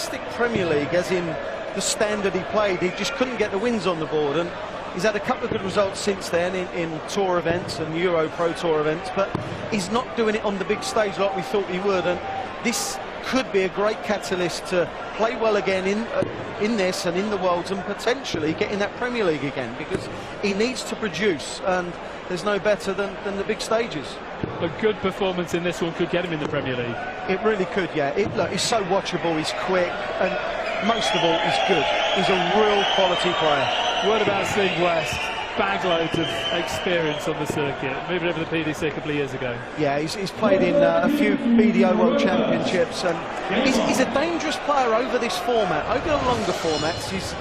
fantastic Premier League, as in the standard he played. He just couldn't get the wins on the board, and he's had a couple of good results since then in tour events and Euro Pro Tour events, but he's not doing it on the big stage like we thought he would. And this could be a great catalyst to play well again in this and in the Worlds, and potentially get in that Premier League again, because he needs to produce, and there's no better than the big stages. A good performance in this one could get him in the Premier League. It really could, yeah. Look, he's so watchable, he's quick, and most of all, he's good. He's a real quality player. What about Steve West? Bagloads of experience on the circuit, moving over the PDC a couple of years ago. Yeah, he's played in a few BDO World Championships, and he's a dangerous player over this format. Over the longer formats, he's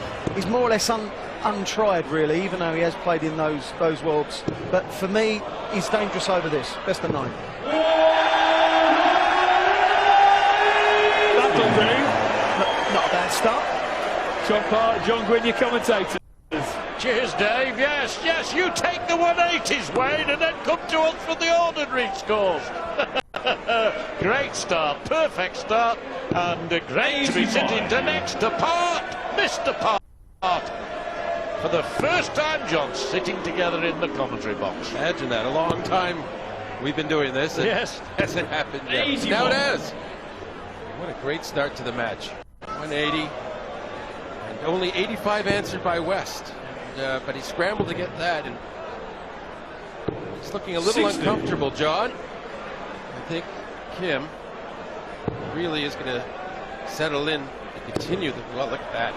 more or less untried, really, even though he has played in those Worlds. But for me, he's dangerous over this. Best of 9. That'll do. Not a bad start. John Park, John Gwynn, your commentators. Cheers, Dave. Yes, you take the 180s, Wayne, and then come to us for the ordinary scores. Great start, perfect start, and great to be sitting next to Mr. Part. For the first time, John, sitting together in the commentary box. Imagine that, a long time we've been doing this. Yes. Hasn't happened yet. Now it has. What a great start to the match. 180, and only 85 answered by West. But he scrambled to get that, and he's looking a little uncomfortable, John. I think Kim really is going to settle in and continue the, well, look at that.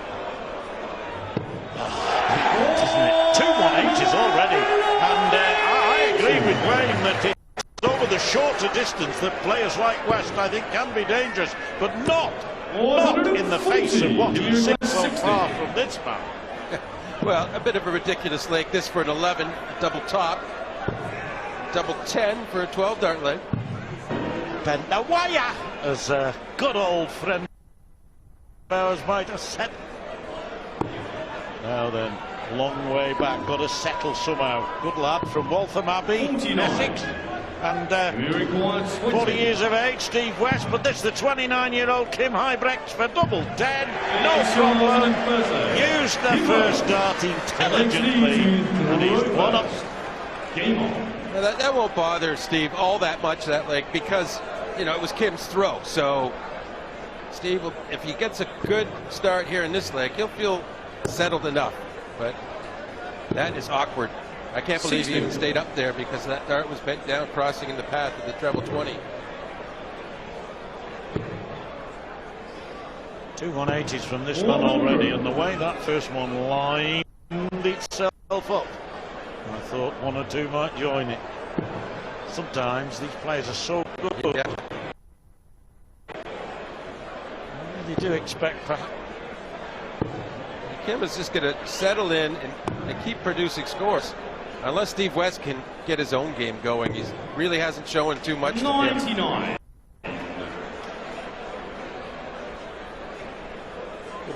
Isn't it? 2 180s already, and I agree with Wayne that it's over the shorter distance that players like West, I think, can be dangerous, but not in the face of what he's seen so far from this man. Well, a bit of a ridiculous leg. This for an 11, double top, double 10 for a 12 dart leg. Bentawaya, as a good old friend of ours might have said. Now then, long way back, got to settle somehow. Good lad from Waltham Abbey, Essex. And 40 years of age, Steve West, but this is the 29-year-old K.Huybrechts for double 10. No problem. Used the first dart intelligently, and he's won up. Game on. That won't bother Steve all that much, that leg, because, you know, it was Kim's throw. So Steve, if he gets a good start here in this leg, he'll feel settled enough. But that is awkward. I can't believe he even stayed up there, because that dart was bent down, crossing in the path of the treble 20. 2 180s from this man already, and the way that first one lined itself up, I thought 1 or 2 might join it. Sometimes these players are so good. Yeah. They do expect perhaps. Kim is just going to settle in and keep producing scores. Unless Steve West can get his own game going, he really hasn't shown too much. 99. Been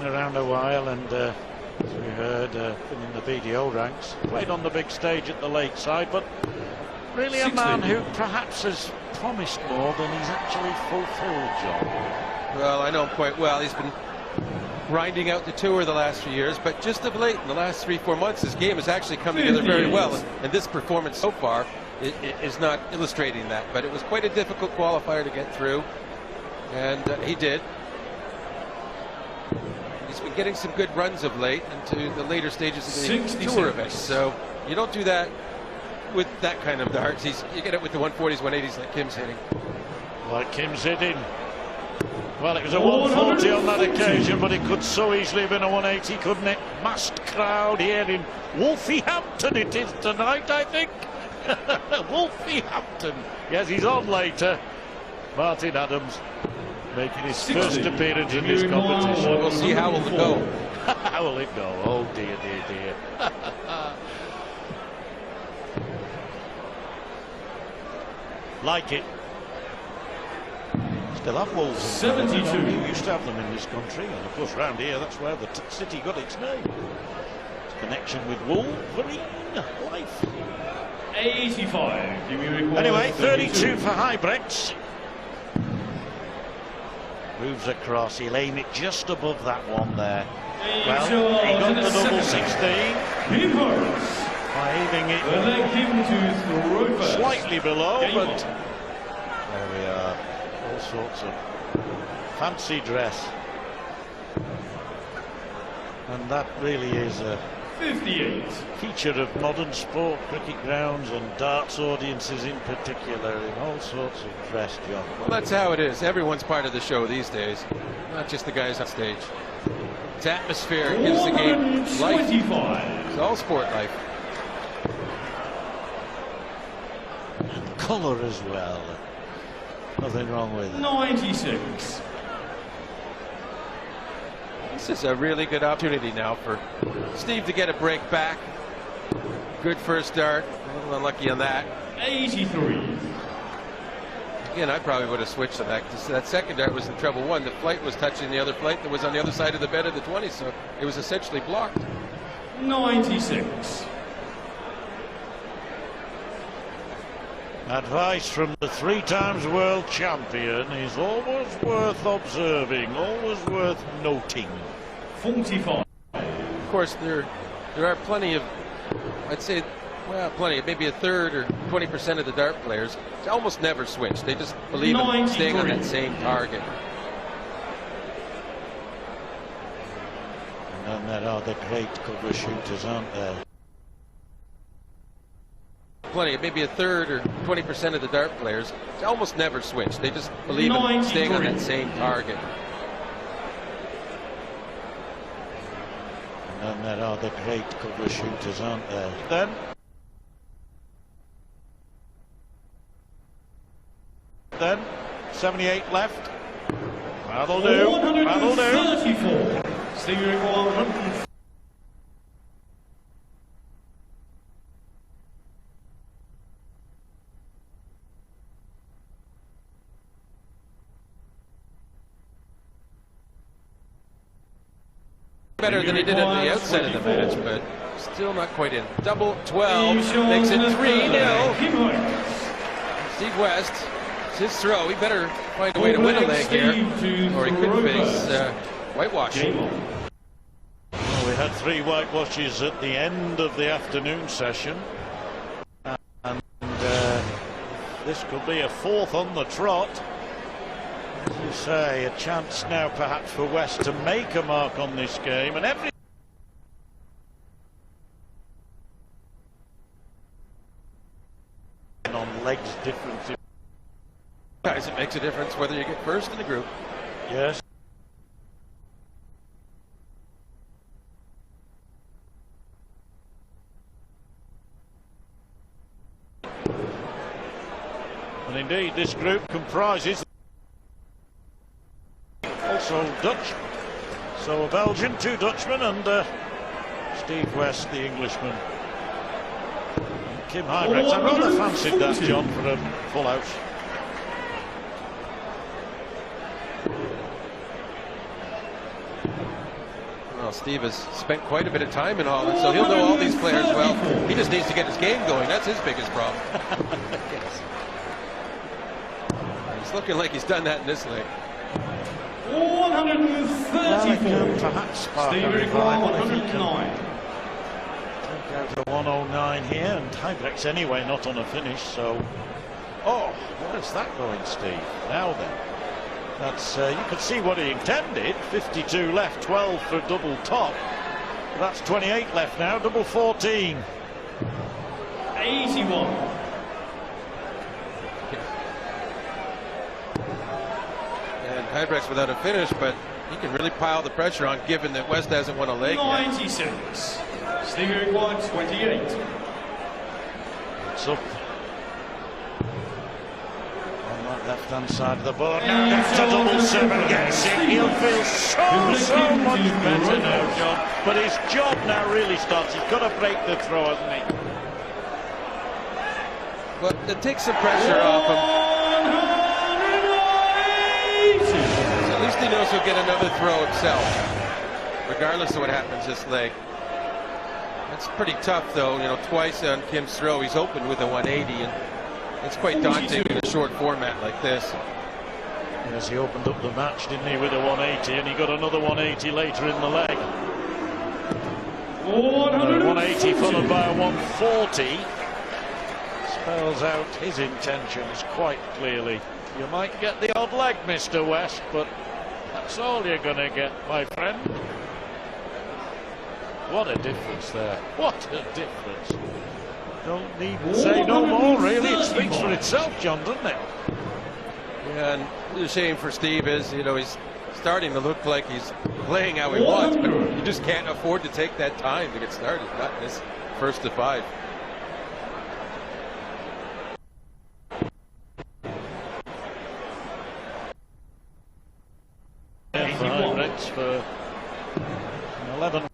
around a while, and as we heard, been in the BDO ranks, played on the big stage at the Lakeside, but really a man who perhaps has promised more than he's actually fulfilled, John. Well, I know him quite well. He's been grinding out the tour the last few years, but just of late, in the last 3-4 months, his game has actually come together very well, and this performance so far is not illustrating that. But it was quite a difficult qualifier to get through, and he did. He's been getting some good runs of late into the later stages of the tour events, so you don't do that with that kind of darts. You get it with the 140s, 180s like Kim's hitting. Like Kim's hitting. Well, it was a 140 on that occasion, but it could so easily have been a 180, couldn't it? Massed crowd here in Wolverhampton it is tonight, I think. Wolverhampton. Yes, he's on later. Martin Adams making his first appearance in this competition. We'll see how will it go. How will it go? Oh dear, dear, dear. Like it. Still have wolves. 72. You used to have them in this country, and of course round here that's where the city got its name. Its connection with Wolverine life. 85. Anyway, 32 for Huybrechts. Moves across, he'll aim it just above that one there. Well, he got the double 16 by aiming it slightly below, but there we are. All sorts of fancy dress. And that really is a 58 feature of modern sport, cricket grounds and darts audiences in particular, in all sorts of dress, John. Well, that's how it is. Everyone's part of the show these days, not just the guys on stage. It's atmosphere, it gives the game life. It's all sport life. And colour as well. Nothing wrong with it. 96. This is a really good opportunity now for Steve to get a break back. Good first start. A little unlucky on that. 83. Again, I probably would have switched to that, because that second dart was in trouble. One, the flight was touching the other flight that was on the other side of the bed of the 20, so it was essentially blocked. 96. Advice from the 3 times world champion is always worth observing, always worth noting. 45. Of course, there are plenty of, I'd say, well, plenty, maybe a third or 20% of the dart players almost never switch. They just believe in staying on that same target. And there are the great cover shooters, aren't there? Plenty, maybe a third or 20% of the dart players almost never switch. They just believe in staying on that same target. And there are the great cover shooters, aren't there? Then 78 left. That'll do. That'll do. 34. Stevie requirement. Better than he did at the outset of the match, but still not quite in. Double 12 makes it 3-0. Steve West, it's his throw. He better find a way to win a leg here, or he could face whitewash. Well, we had 3 whitewashes at the end of the afternoon session, and this could be a 4th on the trot. As you say, a chance now perhaps for West to make a mark on this game, and every on legs difference. Guys, it makes a difference whether you get first in the group. Yes. And indeed, this group comprises also Dutch, so a Belgian, 2 Dutchmen, and Steve West, the Englishman. And K.Huybrechts. I rather fancied that, John, for a full house. Well, Steve has spent quite a bit of time in Holland, so he'll know all these players well. He just needs to get his game going. That's his biggest problem. Yes. It's looking like he's done that in this leg. 134. Perhaps spark Stevie a revival if he can 109. take out a 109 here, and Huybrechts anyway not on a finish, so oh, where's that going, Steve? Now then, that's you could see what he intended. 52 left, 12 for double top. That's 28 left now, double 14. 81. Huybrechts without a finish, but he can really pile the pressure on, given that West hasn't won a leg 96. Stevie required 28. It's up on that left-hand side of the board. Now that's a double 7. Gets it. He'll feel so much better now, John. But his job now really starts. He's got to break the throw, hasn't he? But it takes some pressure off him. At least he knows he'll get another throw himself, regardless of what happens this leg. That's pretty tough, though. You know, twice on Kim's throw, he's opened with a 180, and it's quite daunting in a short format like this. Yes, he opened up the match, didn't he, with a 180, and he got another 180 later in the leg. 180 followed by a 140 spells out his intentions quite clearly. You might get the odd leg, Mr. West, but that's all you're going to get, my friend. What a difference there. What a difference. Don't need to say no more, really. It speaks for itself, John, doesn't it? Yeah, and the shame for Steve is, you know, he's starting to look like he's playing how he wants, but you just can't afford to take that time to get started, not in this first to 5. K.Huybrechts for 11.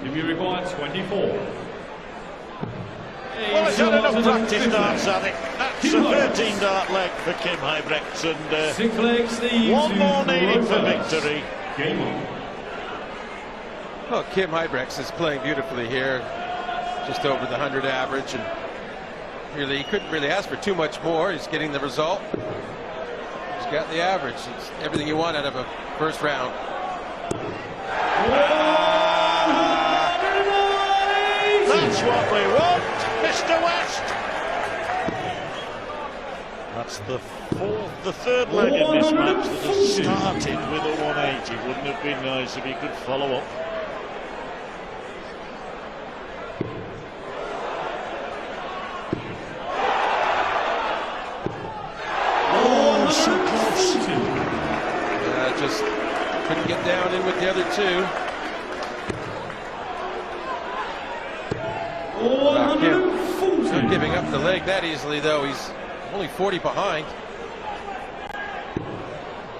If you require 24. Well, he's had enough practice darts, I think. That's a 13-dart leg for K.Huybrechts, and 6 legs, one more needed for victory. Game on. Well, K.Huybrechts is playing beautifully here, just over the 100 average, and really he couldn't really ask for too much more. He's getting the result. He's got the average. It's everything you want out of a first round. That's what we want, Mr. West. That's the third leg in this match that has started with a 180. Wouldn't have been nice if he could follow up. Oh, so close. Just couldn't get down in with the other two. Not giving up the leg that easily, though. He's only 40 behind.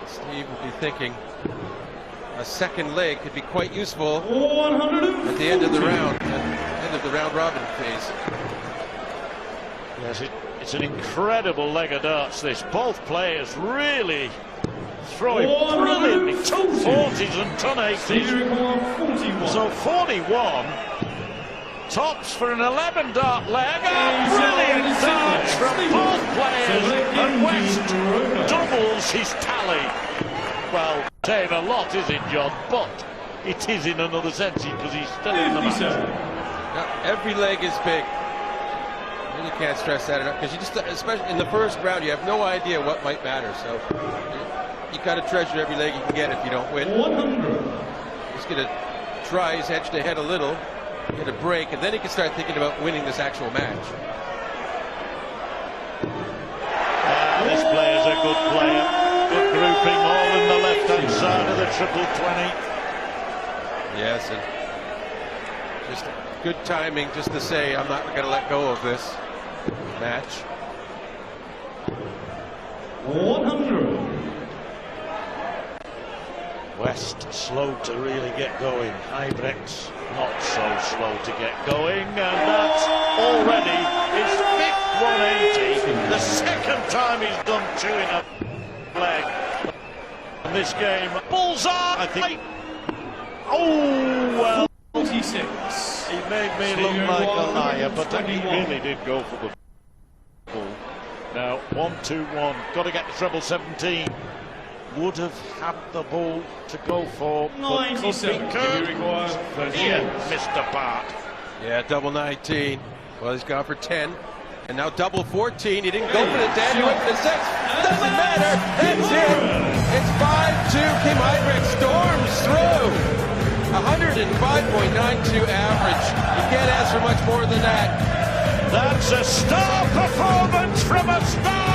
Steve will be thinking a second leg could be quite useful at the end of the round, end of the round robin phase. Yes, it's an incredible leg of darts, this. Both players really throwing brilliantly. 240s and ton 80s. So 41. Tops for an 11-dart leg. Brilliant darts from both players, and West doubles his tally. Well, saying a lot, is it, John? But it is in another sense because he's still in the match. Now, every leg is big. Really can't stress that enough, because you just, especially in the first round, you have no idea what might matter. So you got to treasure every leg you can get if you don't win. He's going to try his edge ahead a little, get a break, and then he can start thinking about winning this actual match. This player's a good player. Good grouping, all in the left-hand side of the triple 20. Yes, and just good timing just to say, I'm not going to let go of this match. 100. West slow to really get going. Huybrechts not so slow to get going, and that's already his 5th 180. The second time he's done two in a leg. And this game, bullseye, I think. Oh, well. 46. He made me look like a liar, but he really did go for the ball. Now, 1-2-1. Got to get the treble 17. Would have had the ball to go for, but could be curved. Here, Mr. Bart. Yeah, double 19. Well, he's gone for 10. And now double 14. He didn't go for the 10. He went for the 6. Doesn't matter. That's it. It's 5-2. K.Huybrechts storms through. 105.92 average. You can't ask for much more than that. That's a star performance from a star.